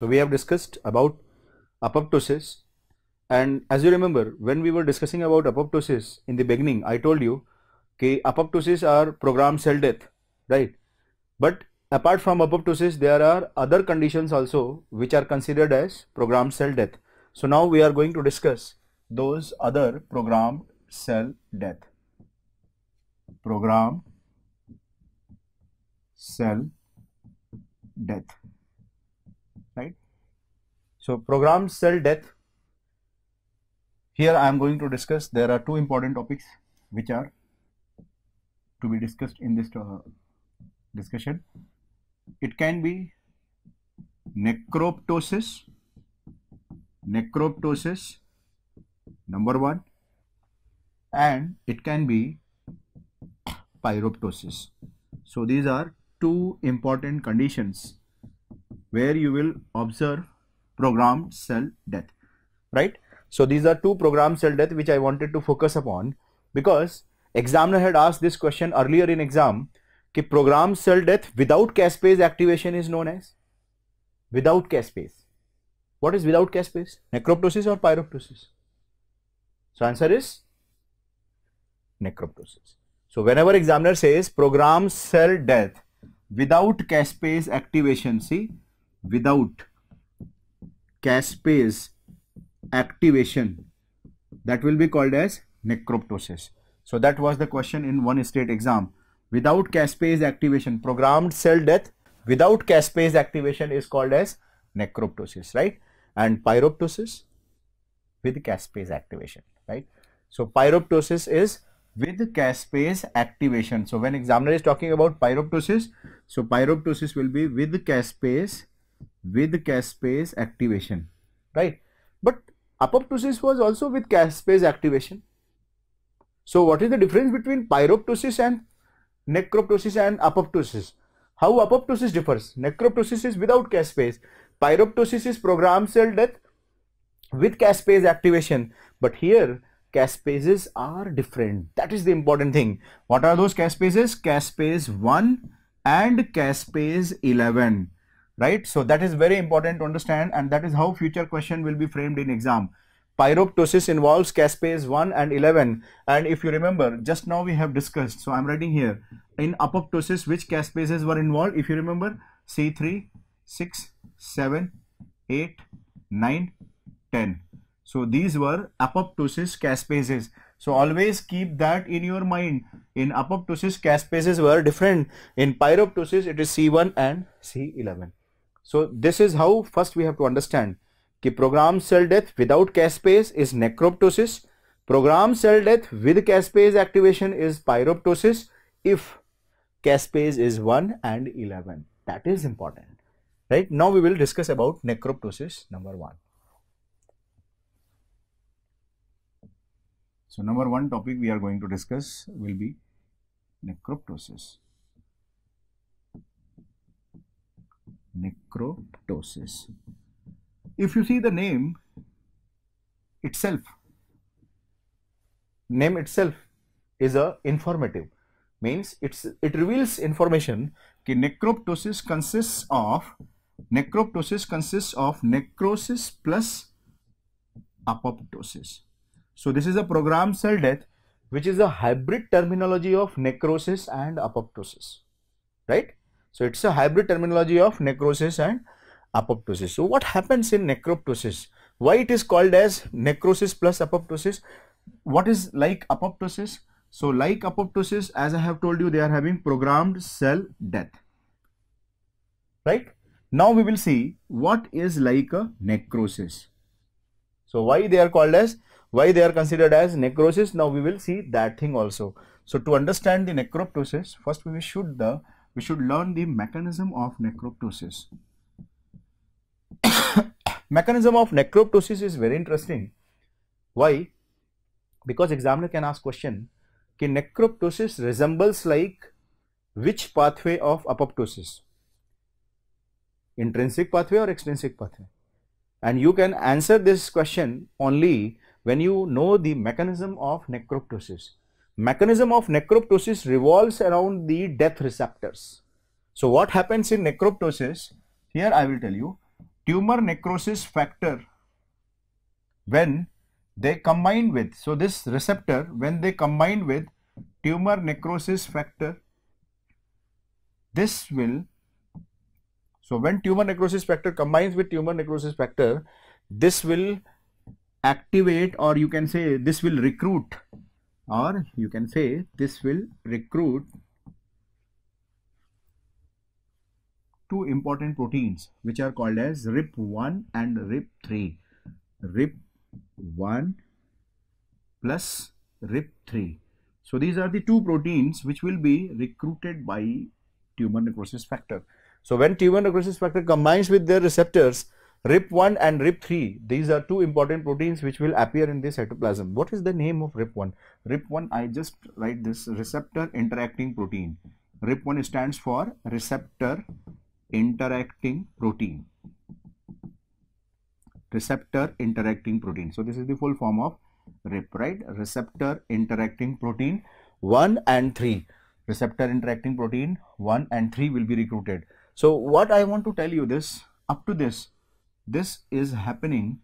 So we have discussed about apoptosis, and as you remember, when we were discussing about apoptosis in the beginning, I told you that apoptosis are programmed cell death, right? But apart from apoptosis, there are other conditions also which are considered as programmed cell death. So now we are going to discuss those other programmed cell death. Programmed cell death, right? So programmed cell death, here I am going to discuss, there are two important topics which are to be discussed in this discussion. It can be necroptosis number one, and it can be pyroptosis. So these are two important conditions where you will observe programmed cell death, right? So these are two programmed cell death which I wanted to focus upon, because examiner had asked this question earlier in exam कि programmed cell death without caspase activation is known as without caspase. What is without caspase? Necroptosis or pyroptosis? So answer is necroptosis. So whenever examiner says programmed cell death without caspase activation, see, without caspase activation, that will be called as necroptosis. So that was the question in one state exam. Without caspase activation, programmed cell death without caspase activation is called as necroptosis, right? And pyroptosis with caspase activation, right? So pyroptosis is with caspase activation. So when examiner is talking about pyroptosis, so pyroptosis will be with caspase activation, right? But apoptosis was also with caspase activation. So what is the difference between pyroptosis and necroptosis and apoptosis? How apoptosis differs? Necroptosis is without caspase. Pyroptosis is programmed cell death with caspase activation. But here caspases are different. That is the important thing. What are those caspases? Caspase 1 and caspase 11. Right? So that is very important to understand, and that is how future question will be framed in exam. Pyroptosis involves caspase 1 and 11, and if you remember, just now we have discussed, so I am writing here, in apoptosis which caspases were involved? If you remember, C3, 6, 7, 8, 9, 10. So these were apoptosis caspases. So always keep that in your mind. In apoptosis, caspases were different. In pyroptosis, it is C1 and C11. So this is how first we have to understand कि programmed cell death without caspase is necroptosis. Programmed cell death with caspase activation is pyroptosis if caspase is 1 and 11. That is important, right? Now we will discuss about necroptosis number 1. So number 1 topic we are going to discuss will be necroptosis. Necroptosis. If you see the name itself is informative, means it reveals information कि necroptosis consists of necrosis plus apoptosis. So this is a programmed cell death which is a hybrid terminology of necrosis and apoptosis, right? So it's a hybrid terminology of necrosis and apoptosis. So what happens in necroptosis? Why it is called as necrosis plus apoptosis? What is like apoptosis? So like apoptosis, as I have told you, they are having programmed cell death, right? Now we will see what is like a necrosis. So why they are considered as necrosis? Now we will see that thing also. So to understand the necroptosis, first we should learn the mechanism of necroptosis. Mechanism of necroptosis is very interesting. Why? Because examiner can ask question कि necroptosis resembles like which pathway of apoptosis? Intrinsic pathway or extrinsic pathway? And you can answer this question only when you know the mechanism of necroptosis. Mechanism of necroptosis revolves around the death receptors. So what happens in necroptosis? Here I will tell you. tumor necrosis factor when they combine with, so this receptor when they combine with tumor necrosis factor, this will, so when tumor necrosis factor combines with tumor necrosis factor, this will activate, or you can say this will recruit, or you can say this will recruit two important proteins which are called as RIP1 and RIP3. RIP1 plus RIP3. So these are the two proteins which will be recruited by tumor necrosis factor. So when tumor necrosis factor combines with their receptors RIP1 and RIP3, these are two important proteins which will appear in the cytoplasm. What is the name of RIP1? RIP1, I just write this, receptor interacting protein. RIP1 stands for receptor interacting protein. Receptor interacting protein. So this is the full form of RIP, right? Receptor interacting protein 1 and 3. Receptor interacting protein 1 and 3 will be recruited. So what I want to tell you this, up to this is happening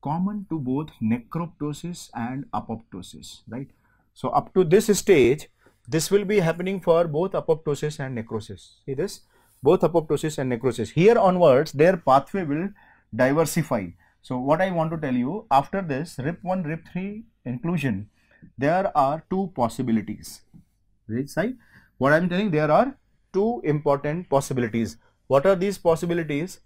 common to both necroptosis and apoptosis, right? So up to this stage, this will be happening for both apoptosis and necrosis. See this? Both apoptosis and necrosis. Here onwards, their pathway will diversify. So what I want to tell you, after this RIP1, RIP3 inclusion, there are two possibilities. Right? What I am telling, there are two important possibilities. What are these possibilities?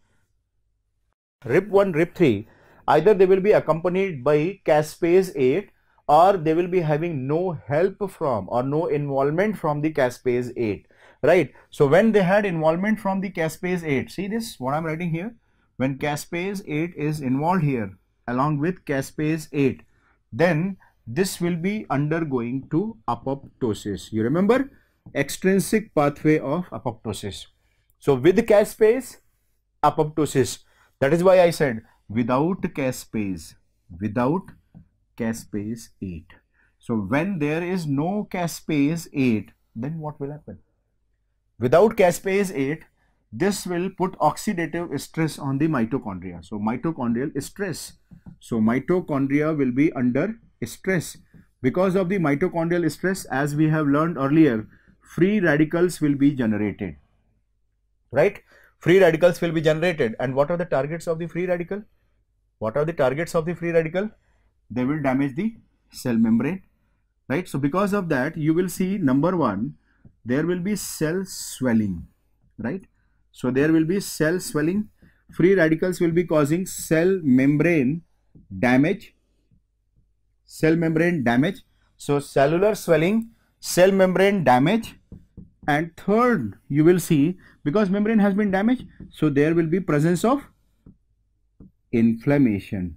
RIP1, RIP3, either they will be accompanied by caspase 8, or they will be having no help from or no involvement from the caspase 8, right? So when they had involvement from the caspase 8, see this, what I am writing here, when caspase 8 is involved here along with caspase 8, then this will be undergoing to apoptosis. You remember, extrinsic pathway of apoptosis. So with caspase, apoptosis. That is why I said without caspase 8. So when there is no caspase 8, then what will happen? Without caspase 8, this will put oxidative stress on the mitochondria. So mitochondrial stress. So mitochondria will be under stress. Because of the mitochondrial stress, as we have learned earlier, free radicals will be generated, right? Free radicals will be generated. And what are the targets of the free radical? What are the targets of the free radical? They will damage the cell membrane, right? So because of that, you will see, number one, there will be cell swelling, right? So there will be cell swelling. Free radicals will be causing cell membrane damage. Cell membrane damage. So cellular swelling, cell membrane damage. And third, you will see, because membrane has been damaged, so there will be presence of inflammation.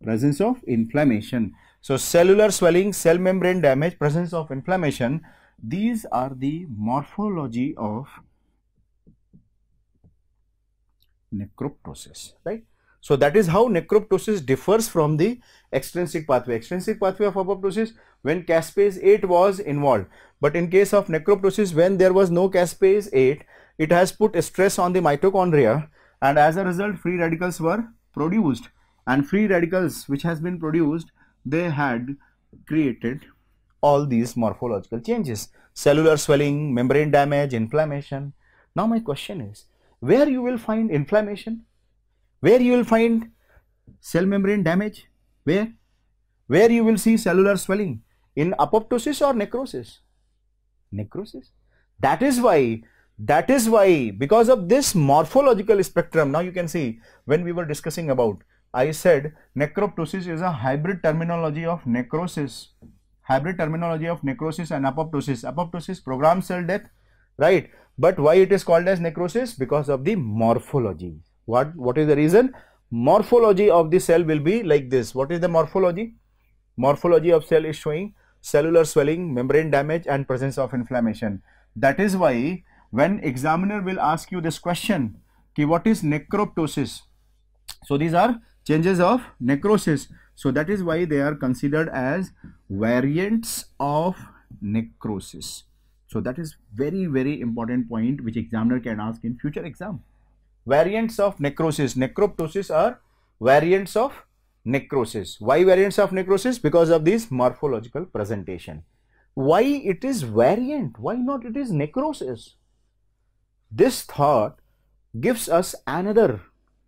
Presence of inflammation. So cellular swelling, cell membrane damage, presence of inflammation. These are the morphology of necroptosis, right? So that is how necroptosis differs from the extrinsic pathway. Extrinsic pathway of apoptosis, when caspase 8 was involved. But in case of necroptosis, when there was no caspase 8, it has put stress on the mitochondria, and as a result, free radicals were produced. And free radicals which has been produced, they had created all these morphological changes. Cellular swelling, membrane damage, inflammation. Now my question is, where you will find inflammation? Where you will find cell membrane damage? Where you will see cellular swelling? In apoptosis or necrosis? Necrosis. That is why, because of this morphological spectrum, now you can see, when we were discussing about, I said necroptosis is a hybrid terminology of necrosis. Hybrid terminology of necrosis and apoptosis. Apoptosis, programmed cell death, right? But why it is called as necrosis? Because of the morphology. What is the reason? Morphology of the cell will be like this. What is the morphology? Morphology of cell is showing cellular swelling, membrane damage, and presence of inflammation. That is why when examiner will ask you this question, ki what is necroptosis? So these are changes of necrosis. So that is why they are considered as variants of necrosis. So that is very, very important point which examiner can ask in future exam. variants of necrosis. Necroptosis are variants of necrosis. Why variants of necrosis? Because of this morphological presentation. Why it is variant? Why not it is necrosis? This thought gives us another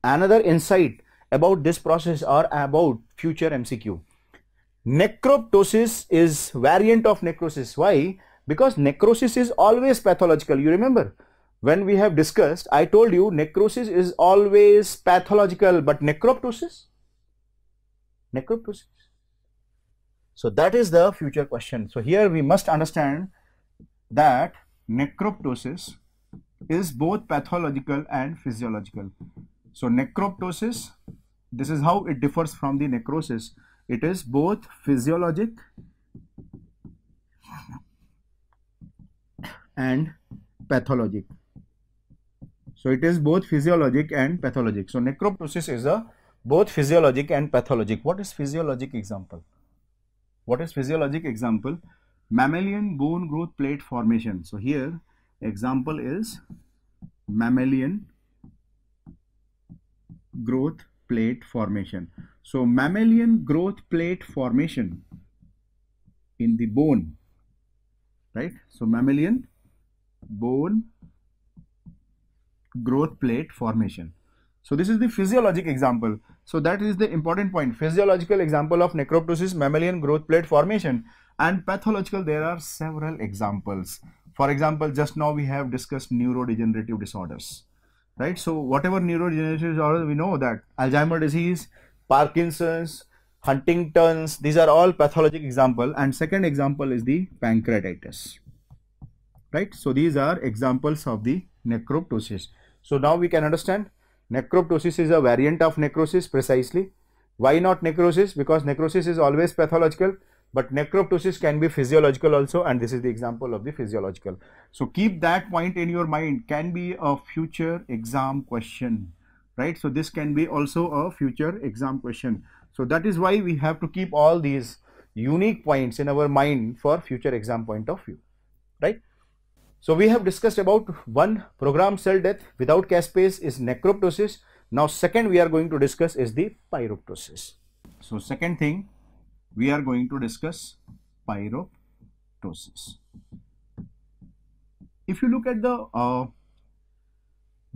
insight about this process or about future MCQ. Necroptosis is variant of necrosis. Why? Because necrosis is always pathological. You remember when we have discussed, I told you necrosis is always pathological, but necroptosis. So that is the future question. So here we must understand that necroptosis is both pathological and physiological. So necroptosis, this is how it differs from the necrosis. It is both physiologic and pathologic. So it is both physiologic and pathologic. So necroptosis is both physiologic and pathologic. What is physiologic example? What is physiologic example? Mammalian bone growth plate formation. So here example is mammalian growth plate formation. So mammalian growth plate formation in the bone, right? So mammalian bone growth plate formation. So this is the physiologic example. So that is the important point. Physiological example of necroptosis, mammalian growth plate formation, and pathological there are several examples. For example, just now we have discussed neurodegenerative disorders, right? So whatever neurodegenerative disorders, we know that Alzheimer's disease, Parkinson's, Huntington's, these are all pathologic example. And second example is the pancreatitis, right? So these are examples of the necroptosis. So now we can understand necroptosis is a variant of necrosis precisely. Why not necrosis? Because necrosis is always pathological, but necroptosis can be physiological also, and this is the example of the physiological. So keep that point in your mind, can be a future exam question, right? So this can be also a future exam question. So that is why we have to keep all these unique points in our mind for future exam point of view, right? So we have discussed about one, programmed cell death without caspase is necroptosis. Now second we are going to discuss is the pyroptosis. So second thing we are going to discuss pyroptosis. If you look at the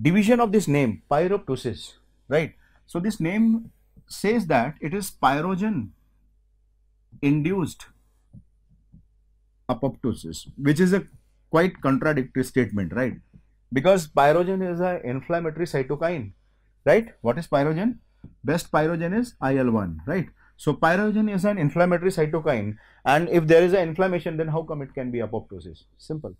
division of this name, pyroptosis, right? So this name says that it is pyrogen induced apoptosis, which is a quite contradictory statement, right? Because pyrogen is an inflammatory cytokine, right? What is pyrogen? Best pyrogen is IL-1, right? So pyrogen is an inflammatory cytokine, and if there is an inflammation, then how come it can be apoptosis? Simple,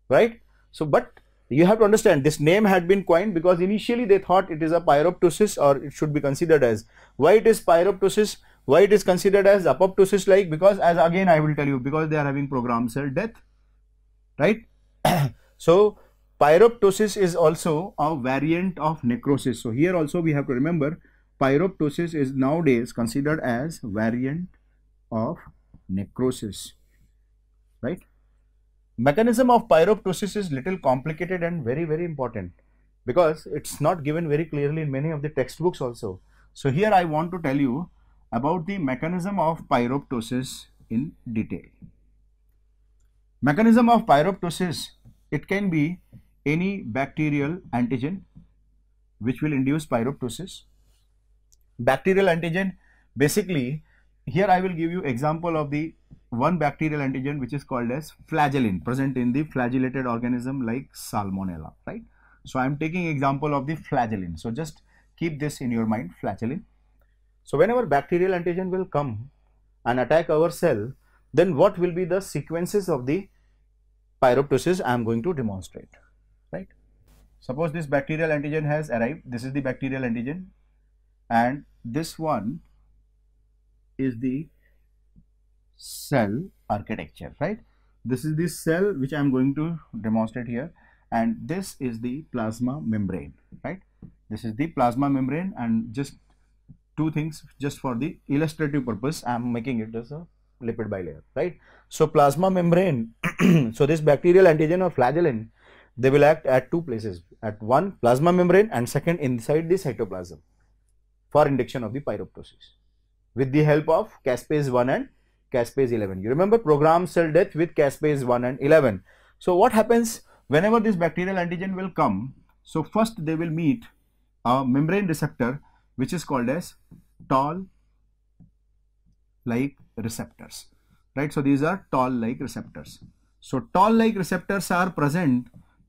right? So but you have to understand this name had been coined because initially they thought it is a pyroptosis, or it should be considered as. Why it is pyroptosis? Why it is considered as apoptosis? Like, because as again I will tell you, because they are having programmed cell death, right? So pyroptosis is also a variant of necrosis. So here also we have to remember pyroptosis is nowadays considered as variant of necrosis, right? Mechanism of pyroptosis is little complicated and very important because it's not given very clearly in many of the textbooks also. So here I want to tell you about the mechanism of pyroptosis in detail. Mechanism of pyroptosis, it can be any bacterial antigen which will induce pyroptosis. Bacterial antigen, basically here I will give you example of the one bacterial antigen which is called as flagellin, present in the flagellated organism like salmonella, right? So I am taking example of the flagellin. So just keep this in your mind, flagellin. So whenever bacterial antigen will come and attack our cell, then what will be the sequences of the pyroptosis I am going to demonstrate, right? Suppose this bacterial antigen has arrived. This is the bacterial antigen, and this one is the cell architecture, right? This is the cell which I am going to demonstrate here, and this is the plasma membrane, right? This is the plasma membrane, and just two things, just for the illustrative purpose I am making it as a lipid bilayer, right? So plasma membrane so this bacterial antigen or flagellin they will act at two places, at one plasma membrane and second inside the cytoplasm for induction of the pyroptosis with the help of caspase 1 and caspase 11. You remember programmed cell death with caspase 1 and 11. So what happens whenever this bacterial antigen will come? So first they will meet a membrane receptor which is called as toll-like receptors, right? So these are toll-like receptors. So toll-like receptors are present.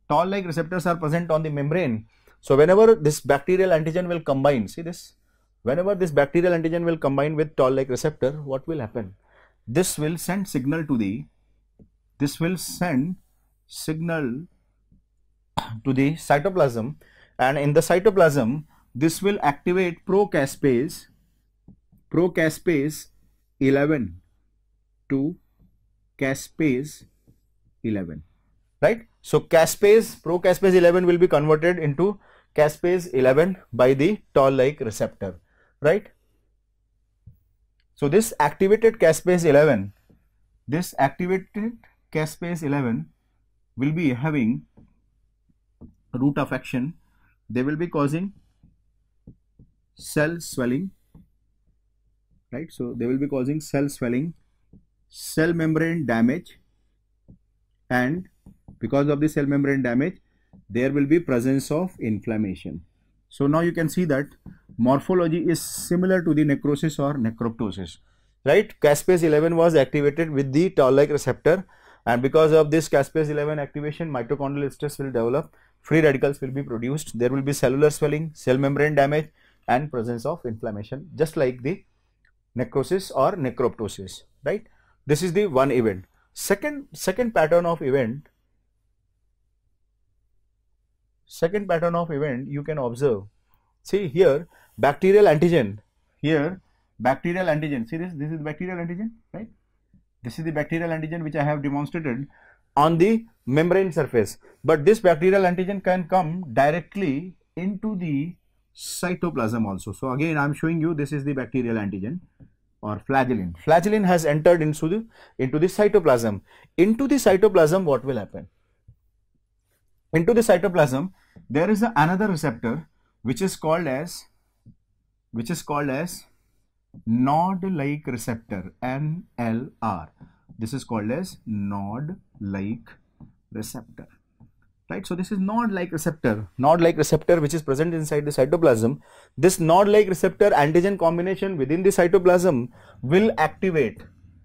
Toll-like receptors are present on the membrane. So whenever this bacterial antigen will combine, see this, whenever this bacterial antigen will combine with toll-like receptor, what will happen? This will send signal to the, cytoplasm, and in the cytoplasm, this will activate procaspase 11 to caspase 11, right? So procaspase 11 will be converted into caspase 11 by the toll-like receptor, right? So this activated caspase 11, will be having route of action. They will be causing cell swelling, right? So they will be causing cell swelling, cell membrane damage, and because of the cell membrane damage, there will be presence of inflammation. So now you can see that morphology is similar to the necrosis or necroptosis, right? Caspase 11 was activated with the toll-like receptor, and because of this caspase 11 activation, mitochondrial stress will develop, free radicals will be produced, there will be cellular swelling, cell membrane damage, and presence of inflammation, just like the necrosis or necroptosis, right? This is the one event. Second pattern of event you can observe. See here, bacterial antigen. Here, bacterial antigen. See this is bacterial antigen, right? This is the bacterial antigen which I have demonstrated on the membrane surface. But this bacterial antigen can come directly into the cytoplasm also. So again, I am showing you this is the bacterial antigen or flagellin. Flagellin has entered into the cytoplasm. Into the cytoplasm, what will happen? Into the cytoplasm, there is another receptor which is called as nod-like receptor, NLR. This is called as nod-like receptor, right? So this is nod-like receptor which is present inside the cytoplasm. This nod-like receptor antigen combination within the cytoplasm will activate.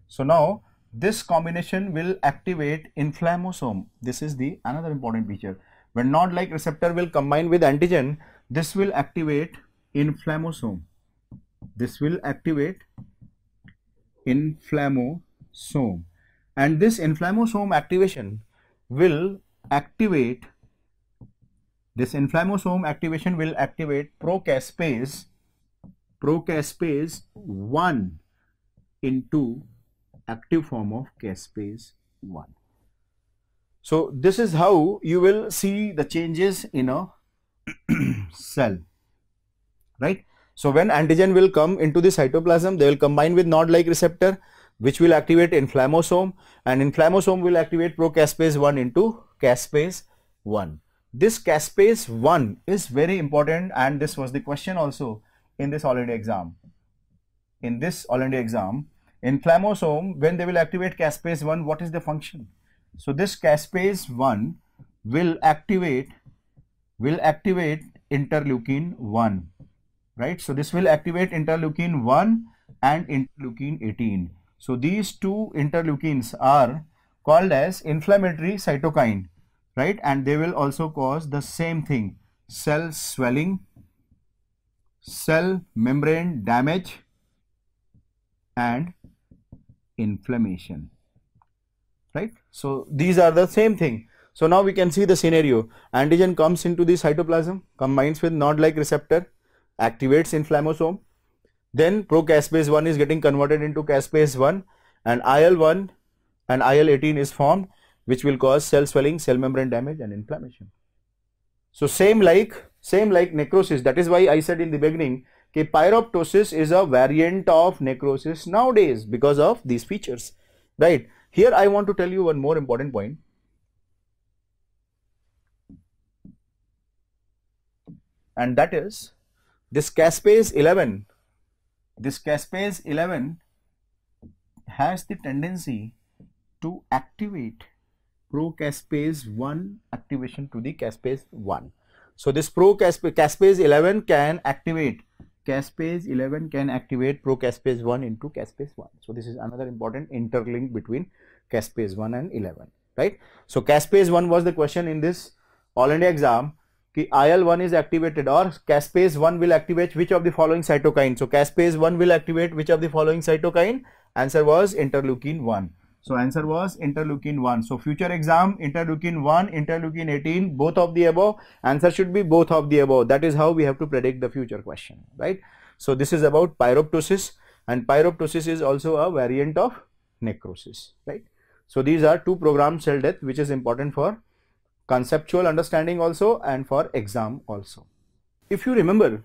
So now this combination will activate inflammasome. This is the another important feature. When nod-like receptor will combine with antigen, this will activate inflammasome. This will activate inflammasome, and this inflammasome activation will activate procaspase 1 into active form of caspase 1. So this is how you will see the changes in a cell, right? So when antigen will come into the cytoplasm, they will combine with nod-like receptor which will activate inflammasome, and inflammasome will activate procaspase 1 into caspase 1. This caspase 1 is very important, and this was the question also in this All India exam. Inflammasome, when they will activate caspase 1, what is the function? So this caspase 1 will activate interleukin 1, right? So this will activate interleukin 1 and interleukin 18. So these two interleukins are called as inflammatory cytokine, right? And they will also cause the same thing: cell swelling, cell membrane damage, and inflammation, right? So these are the same thing. So now we can see the scenario. Antigen comes into the cytoplasm, combines with nod-like receptor, activates inflammasome, then procaspase 1 is getting converted into caspase 1, and IL-1 and IL-18 is formed, which will cause cell swelling, cell membrane damage, and inflammation. So same like necrosis. That is why I said in the beginning that pyroptosis is a variant of necrosis nowadays because of these features, right? Here I want to tell you one more important point. and that is this caspase 11. This caspase 11 has the tendency to activate pro-caspase 1 activation to the caspase 1. So this caspase 11 can activate pro-caspase 1 into caspase 1. So this is another important interlink between caspase 1 and 11, right? So caspase 1 was the question in this All India exam. Ki IL-1 is activated or caspase 1 will activate which of the following cytokine. So caspase 1 will activate which of the following cytokine? Answer was interleukin 1. So answer was interleukin 1. So future exam, interleukin 1, interleukin 18, both of the above. Answer should be both of the above. That is how we have to predict the future question, right? So this is about pyroptosis, and pyroptosis is also a variant of necrosis, right? So these are two programmed cell death which is important for conceptual understanding also and for exam also. If you remember,